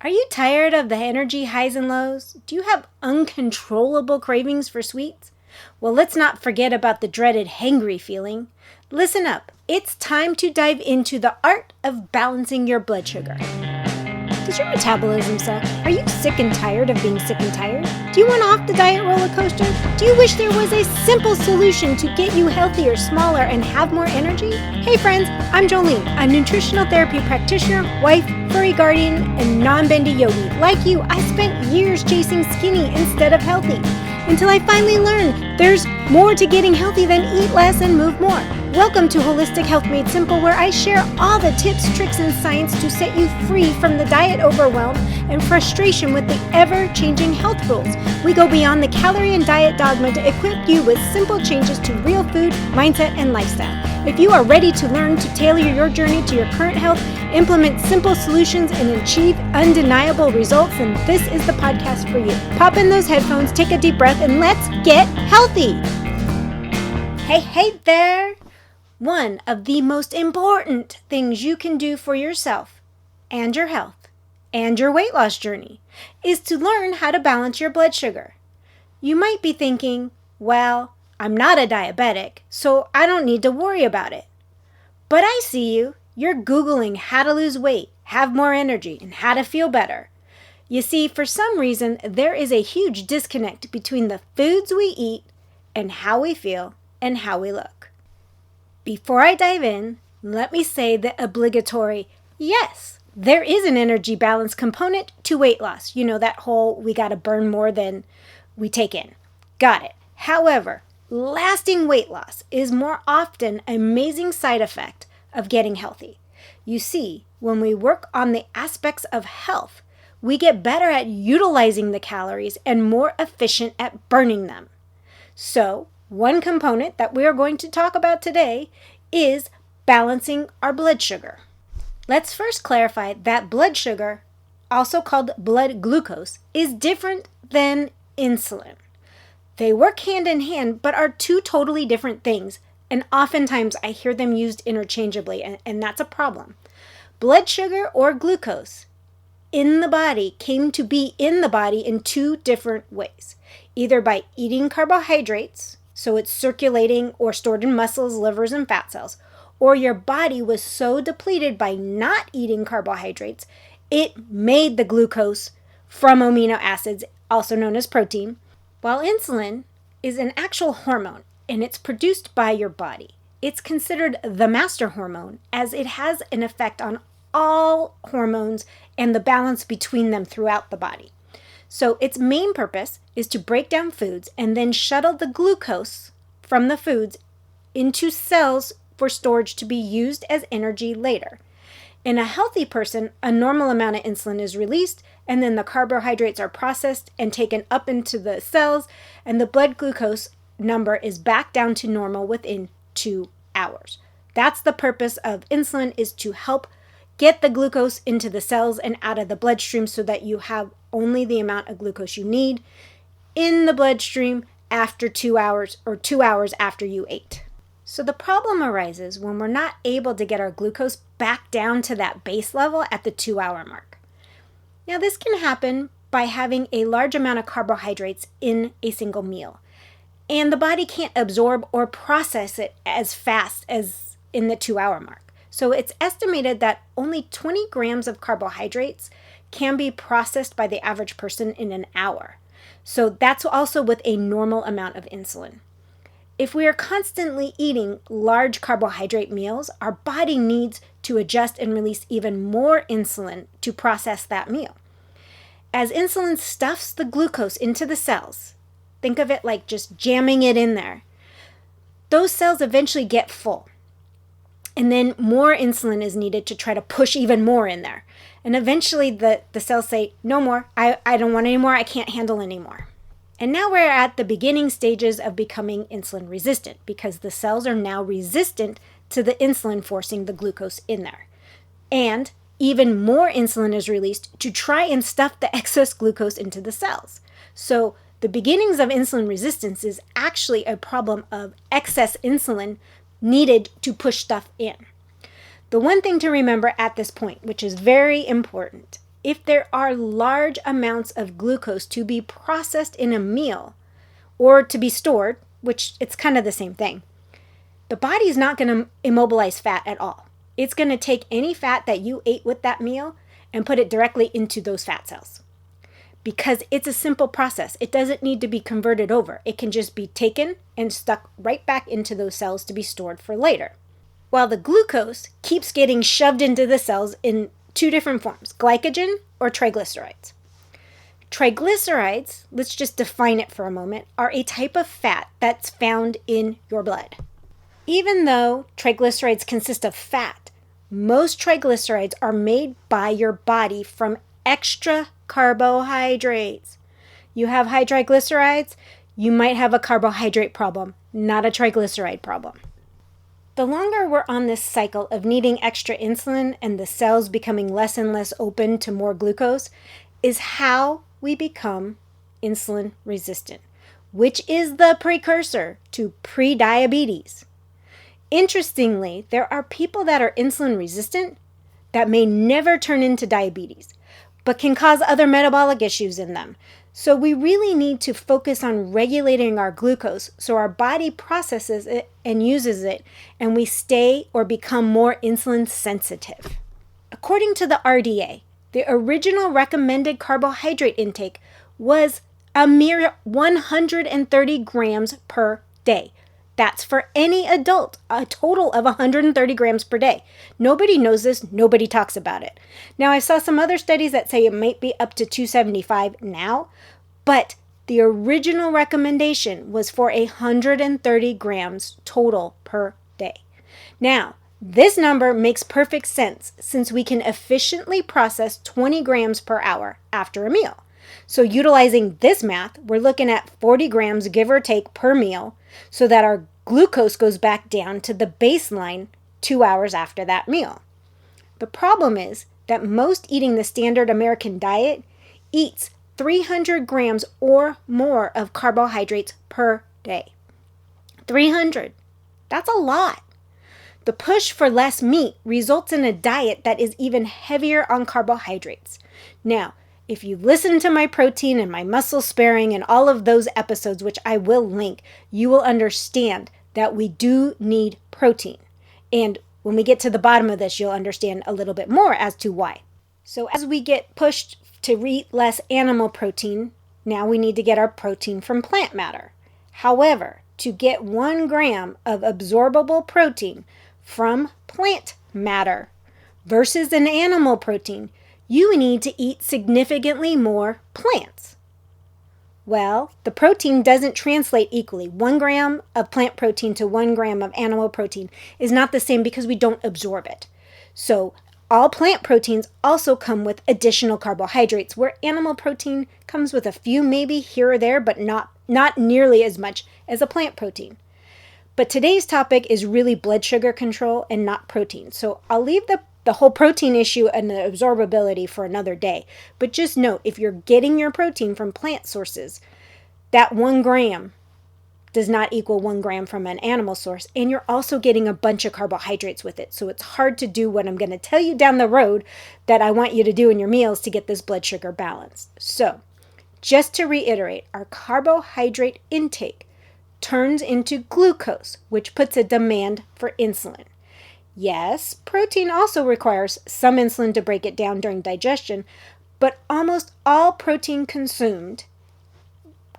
Are you tired of the energy highs and lows? Do you have uncontrollable cravings for sweets? Well, let's not forget about the dreaded hangry feeling. Listen up. It's time to dive into the art of balancing your blood sugar. Does your metabolism suck? Are you sick and tired of being sick and tired? Do you want off the diet roller coaster? Do you wish there was a simple solution to get you healthier, smaller, and have more energy? Hey friends, I'm Jolene, a nutritional therapy practitioner, wife, furry guardian, and non-bendy yogi. Like you, I spent years chasing skinny instead of healthy, until I finally learned there's more to getting healthy than eat less and move more. Welcome to Holistic Health Made Simple, where I share all the tips, tricks, and science to set you free from the diet overwhelm and frustration with the ever-changing health rules. We go beyond the calorie and diet dogma to equip you with simple changes to real food, mindset, and lifestyle. If you are ready to learn to tailor your journey to your current health, implement simple solutions, and achieve undeniable results, then this is the podcast for you. Pop in those headphones, take a deep breath, and let's get healthy. Hey there! One of the most important things you can do for yourself and your health and your weight loss journey is to learn how to balance your blood sugar. You might be thinking, well, I'm not a diabetic, so I don't need to worry about it. But I see you. You're Googling how to lose weight, have more energy, and how to feel better. You see, for some reason, there is a huge disconnect between the foods we eat and how we feel and how we look. Before I dive in, let me say the obligatory, yes, there is an energy balance component to weight loss. You know, that whole we got to burn more than we take in. Got it. However, lasting weight loss is more often an amazing side effect of getting healthy. You see, when we work on the aspects of health, we get better at utilizing the calories and more efficient at burning them. So, one component that we are going to talk about today is balancing our blood sugar. Let's first clarify that blood sugar, also called blood glucose, is different than insulin. They work hand in hand, but are two totally different things, and oftentimes I hear them used interchangeably, and that's a problem. Blood sugar or glucose in the body came to be in the body in two different ways, either by eating carbohydrates, so it's circulating or stored in muscles, livers, and fat cells, or your body was so depleted by not eating carbohydrates, it made the glucose from amino acids, also known as protein, while insulin is an actual hormone and it's produced by your body. It's considered the master hormone as it has an effect on all hormones and the balance between them throughout the body. So its main purpose is to break down foods and then shuttle the glucose from the foods into cells for storage to be used as energy later. In a healthy person, a normal amount of insulin is released, and then the carbohydrates are processed and taken up into the cells, and the blood glucose number is back down to normal within 2 hours. That's the purpose of insulin, is to help get the glucose into the cells and out of the bloodstream so that you have only the amount of glucose you need in the bloodstream after 2 hours or 2 hours after you ate. So the problem arises when we're not able to get our glucose back down to that base level at the 2-hour mark. Now this can happen by having a large amount of carbohydrates in a single meal, and the body can't absorb or process it as fast as in the 2-hour mark. So it's estimated that only 20 grams of carbohydrates can be processed by the average person in an hour. So that's also with a normal amount of insulin. If we are constantly eating large carbohydrate meals, our body needs to adjust and release even more insulin to process that meal. As insulin stuffs the glucose into the cells, think of it like just jamming it in there, those cells eventually get full. And then more insulin is needed to try to push even more in there. And eventually the cells say, no more, I don't want any more, I can't handle anymore. And now we're at the beginning stages of becoming insulin resistant because the cells are now resistant to the insulin forcing the glucose in there. And even more insulin is released to try and stuff the excess glucose into the cells. So the beginnings of insulin resistance is actually a problem of excess insulin needed to push stuff in. The one thing to remember at this point, which is very important, if there are large amounts of glucose to be processed in a meal or to be stored, which it's kind of the same thing, the body is not going to immobilize fat at all. It's going to take any fat that you ate with that meal and put it directly into those fat cells. Because it's a simple process. It doesn't need to be converted over. It can just be taken and stuck right back into those cells to be stored for later. While the glucose keeps getting shoved into the cells in two different forms, glycogen or triglycerides. Triglycerides, let's just define it for a moment, are a type of fat that's found in your blood. Even though triglycerides consist of fat, most triglycerides are made by your body from extra carbohydrates. You have high triglycerides, you might have a carbohydrate problem, not a triglyceride problem. The longer we're on this cycle of needing extra insulin and the cells becoming less and less open to more glucose is how we become insulin resistant, which is the precursor to prediabetes. Interestingly, there are people that are insulin resistant that may never turn into diabetes, but can cause other metabolic issues in them. So we really need to focus on regulating our glucose so our body processes it and uses it, and we stay or become more insulin sensitive. According to the RDA, the original recommended carbohydrate intake was a mere 130 grams per day. That's for any adult, a total of 130 grams per day. Nobody knows this, nobody talks about it. Now, I saw some other studies that say it might be up to 275 now, but the original recommendation was for 130 grams total per day. Now, this number makes perfect sense since we can efficiently process 20 grams per hour after a meal. So utilizing this math, we're looking at 40 grams, give or take, per meal, so that our glucose goes back down to the baseline 2 hours after that meal. The problem is that most eating the standard American diet eats 300 grams or more of carbohydrates per day. 300. That's a lot. The push for less meat results in a diet that is even heavier on carbohydrates. Now, if you listen to my protein and my muscle sparing and all of those episodes, which I will link, you will understand that we do need protein. And when we get to the bottom of this, you'll understand a little bit more as to why. So as we get pushed to eat less animal protein, now we need to get our protein from plant matter. However, to get 1 gram of absorbable protein from plant matter versus an animal protein, you need to eat significantly more plants. Well, the protein doesn't translate equally. 1 gram of plant protein to 1 gram of animal protein is not the same because we don't absorb it. So all plant proteins also come with additional carbohydrates, where animal protein comes with a few maybe here or there, but not nearly as much as a plant protein. But today's topic is really blood sugar control and not protein. So I'll leave the whole protein issue and the absorbability for another day. But just note, if you're getting your protein from plant sources, that 1 gram does not equal 1 gram from an animal source. And you're also getting a bunch of carbohydrates with it. So it's hard to do what I'm going to tell you down the road that I want you to do in your meals to get this blood sugar balanced. So just to reiterate, our carbohydrate intake turns into glucose, which puts a demand for insulin. Yes, protein also requires some insulin to break it down during digestion, but almost all protein consumed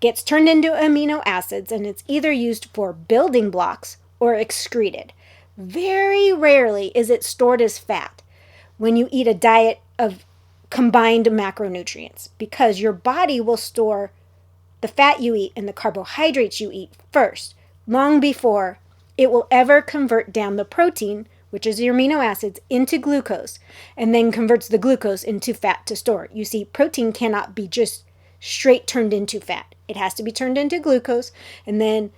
gets turned into amino acids, and it's either used for building blocks or excreted. Very rarely is it stored as fat when you eat a diet of combined macronutrients, because your body will store the fat you eat and the carbohydrates you eat first, long before it will ever convert down the protein, which is your amino acids, into glucose, and then converts the glucose into fat to store. You see, protein cannot be just straight turned into fat. It has to be turned into glucose and then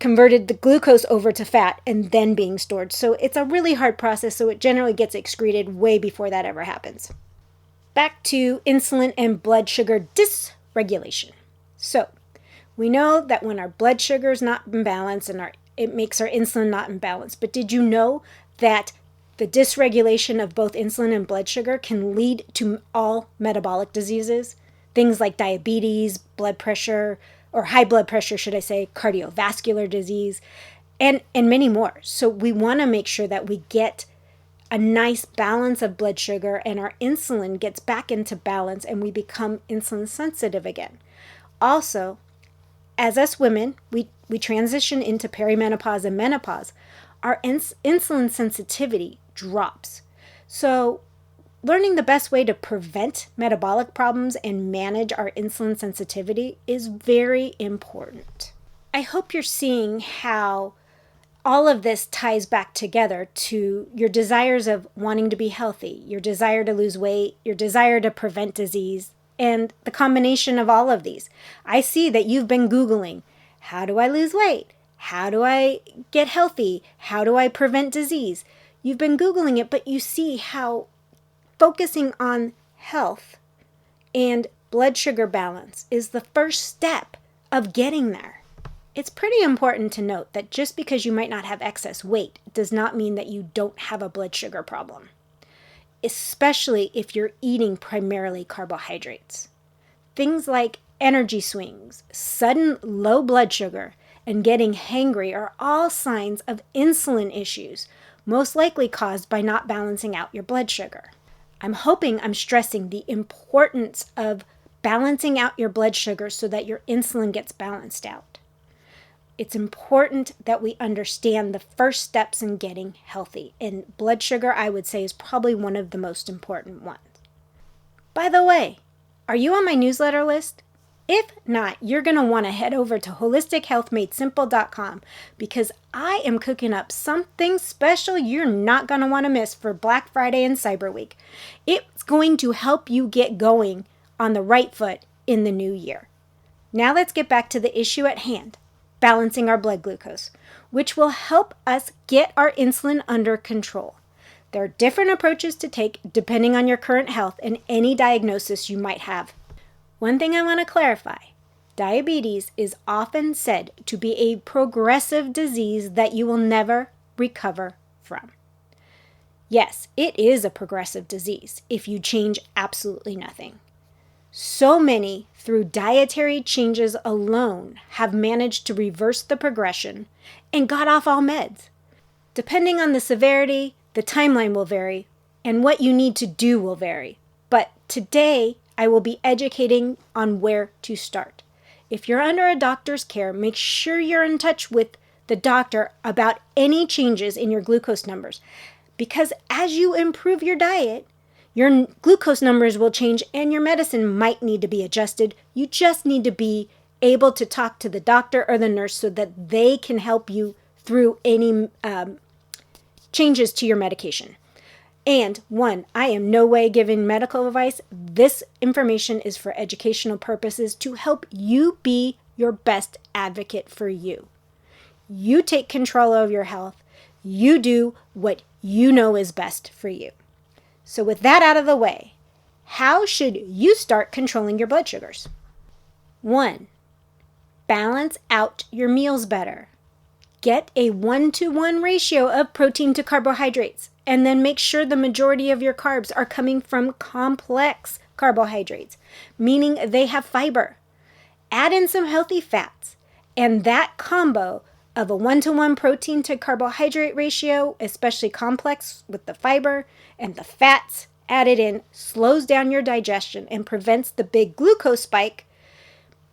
converted the glucose over to fat and then being stored. So it's a really hard process, so it generally gets excreted way before that ever happens. Back to insulin and blood sugar dysregulation. So we know that when our blood sugar is not in balance and it makes our insulin not in balance. But did you know that The dysregulation of both insulin and blood sugar can lead to all metabolic diseases, things like diabetes, blood pressure, or high blood pressure, should I say, cardiovascular disease, and many more. So we want to make sure that we get a nice balance of blood sugar and our insulin gets back into balance and we become insulin sensitive again. Also, as us women, we transition into perimenopause and menopause. Our insulin sensitivity drops. So learning the best way to prevent metabolic problems and manage our insulin sensitivity is very important. I hope you're seeing how all of this ties back together to your desires of wanting to be healthy, your desire to lose weight, your desire to prevent disease, and the combination of all of these. I see that you've been Googling, how do I lose weight? How do I get healthy? How do I prevent disease? You've been Googling it, but you see how focusing on health and blood sugar balance is the first step of getting there. It's pretty important to note that just because you might not have excess weight does not mean that you don't have a blood sugar problem, especially if you're eating primarily carbohydrates. Things like energy swings, sudden low blood sugar, and getting hangry are all signs of insulin issues, most likely caused by not balancing out your blood sugar. I'm hoping I'm stressing the importance of balancing out your blood sugar so that your insulin gets balanced out. It's important that we understand the first steps in getting healthy, and blood sugar, I would say, is probably one of the most important ones. By the way, are you on my newsletter list? If not, you're going to want to head over to holistichealthmadesimple.com because I am cooking up something special you're not going to want to miss for Black Friday and Cyber Week. It's going to help you get going on the right foot in the new year. Now let's get back to the issue at hand, balancing our blood glucose, which will help us get our insulin under control. There are different approaches to take depending on your current health and any diagnosis you might have. One thing I want to clarify, diabetes is often said to be a progressive disease that you will never recover from. Yes, it is a progressive disease if you change absolutely nothing. So many, through dietary changes alone, have managed to reverse the progression and got off all meds. Depending on the severity, the timeline will vary, and what you need to do will vary. But today, I will be educating on where to start. If you're under a doctor's care, make sure you're in touch with the doctor about any changes in your glucose numbers. Because as you improve your diet, your glucose numbers will change and your medicine might need to be adjusted. You just need to be able to talk to the doctor or the nurse so that they can help you through any changes to your medication. And one, I am no way giving medical advice. This information is for educational purposes to help you be your best advocate for you. You take control of your health. You do what you know is best for you. So with that out of the way, how should you start controlling your blood sugars? 1, balance out your meals better. Get a 1-to-1 ratio of protein to carbohydrates, and then make sure the majority of your carbs are coming from complex carbohydrates, meaning they have fiber. Add in some healthy fats, and that combo of a 1-to-1 protein to carbohydrate ratio, especially complex with the fiber and the fats added in, slows down your digestion and prevents the big glucose spike.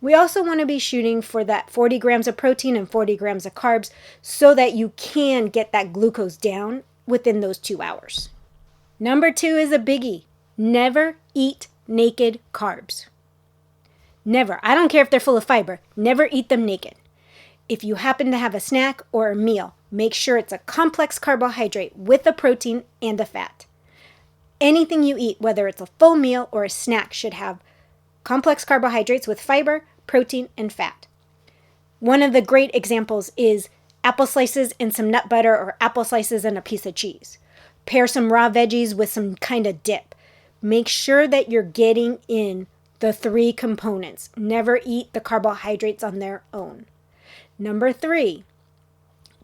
We also want to be shooting for that 40 grams of protein and 40 grams of carbs so that you can get that glucose down within those 2 hours. Number 2 is a biggie. Never eat naked carbs. Never. I don't care if they're full of fiber. Never eat them naked. If you happen to have a snack or a meal, make sure it's a complex carbohydrate with a protein and a fat. Anything you eat, whether it's a full meal or a snack, should have complex carbohydrates with fiber, protein, and fat. One of the great examples is apple slices and some nut butter, or apple slices and a piece of cheese. Pair some raw veggies with some kind of dip. Make sure that you're getting in the 3 components. Never eat the carbohydrates on their own. Number 3,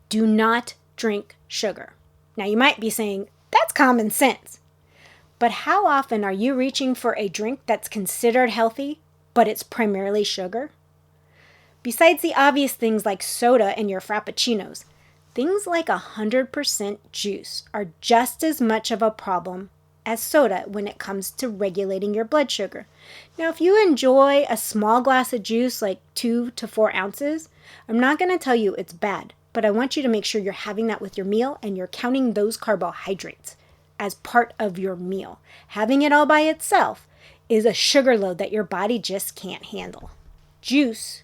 do not drink sugar. Now you might be saying, That's common sense. But how often are you reaching for a drink that's considered healthy, but it's primarily sugar? Besides the obvious things like soda and your frappuccinos, things like 100% juice are just as much of a problem as soda when it comes to regulating your blood sugar. Now, if you enjoy a small glass of juice, like 2 to 4 ounces, I'm not going to tell you it's bad, but I want you to make sure you're having that with your meal and you're counting those carbohydrates as part of your meal. Having it all by itself is a sugar load that your body just can't handle. Juice,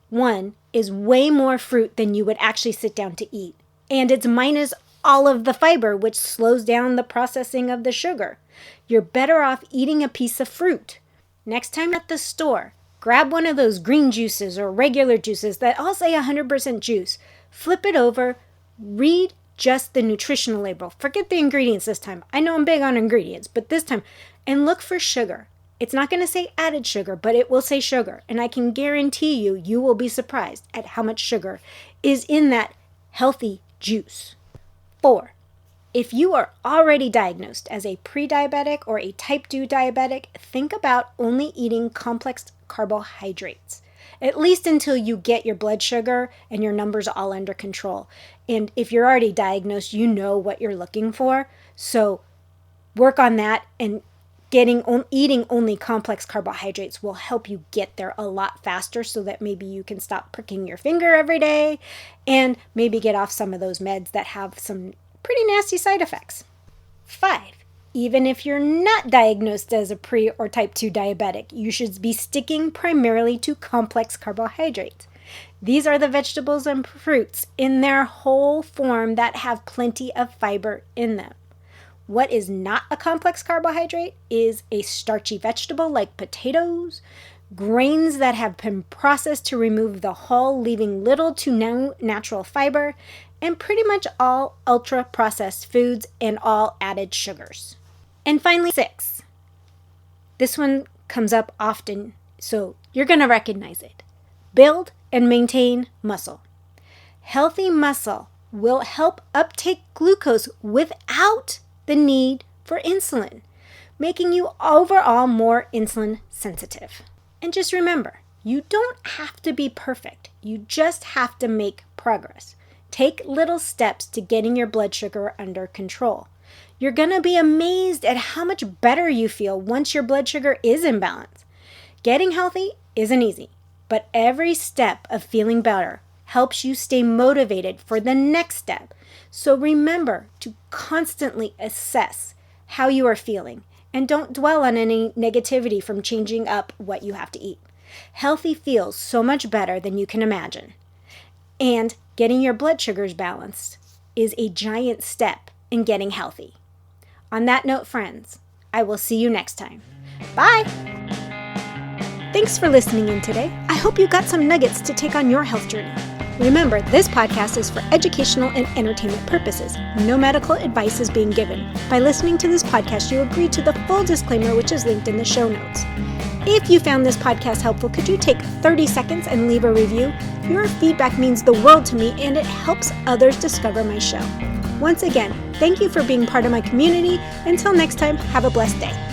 one, is way more fruit than you would actually sit down to eat, and it's minus all of the fiber, which slows down the processing of the sugar. You're better off eating a piece of fruit. Next time at the store, grab one of those green juices or regular juices that all say 100% juice. Flip it over, read just the nutritional label. Forget the ingredients this time. I know I'm big on ingredients, but this time, and look for sugar. It's not going to say added sugar, but it will say sugar. And I can guarantee you, you will be surprised at how much sugar is in that healthy juice. 4, if you are already diagnosed as a pre-diabetic or a type 2 diabetic, think about only eating complex carbohydrates, at least until you get your blood sugar and your numbers all under control. And if you're already diagnosed, you know what you're looking for. So work on that, and eating only complex carbohydrates will help you get there a lot faster, so that maybe you can stop pricking your finger every day and maybe get off some of those meds that have some pretty nasty side effects. 5, even if you're not diagnosed as a pre or type 2 diabetic, you should be sticking primarily to complex carbohydrates. These are the vegetables and fruits in their whole form that have plenty of fiber in them. What is not a complex carbohydrate is a starchy vegetable like potatoes, grains that have been processed to remove the hull, leaving little to no natural fiber, and pretty much all ultra-processed foods and all added sugars. And finally, 6. This one comes up often, so you're going to recognize it. Build and maintain muscle. Healthy muscle will help uptake glucose without the need for insulin, making you overall more insulin sensitive. And just remember, you don't have to be perfect. You just have to make progress. Take little steps to getting your blood sugar under control. You're going to be amazed at how much better you feel once your blood sugar is in balance. Getting healthy isn't easy, but every step of feeling better helps you stay motivated for the next step. So remember to constantly assess how you are feeling, and don't dwell on any negativity from changing up what you have to eat. Healthy feels so much better than you can imagine. And getting your blood sugars balanced is a giant step in getting healthy. On that note, friends, I will see you next time. Bye! Thanks for listening in today. I hope you got some nuggets to take on your health journey. Remember, this podcast is for educational and entertainment purposes. No medical advice is being given. By listening to this podcast, you agree to the full disclaimer, which is linked in the show notes. If you found this podcast helpful, could you take 30 seconds and leave a review? Your feedback means the world to me, and it helps others discover my show. Once again, thank you for being part of my community. Until next time, have a blessed day.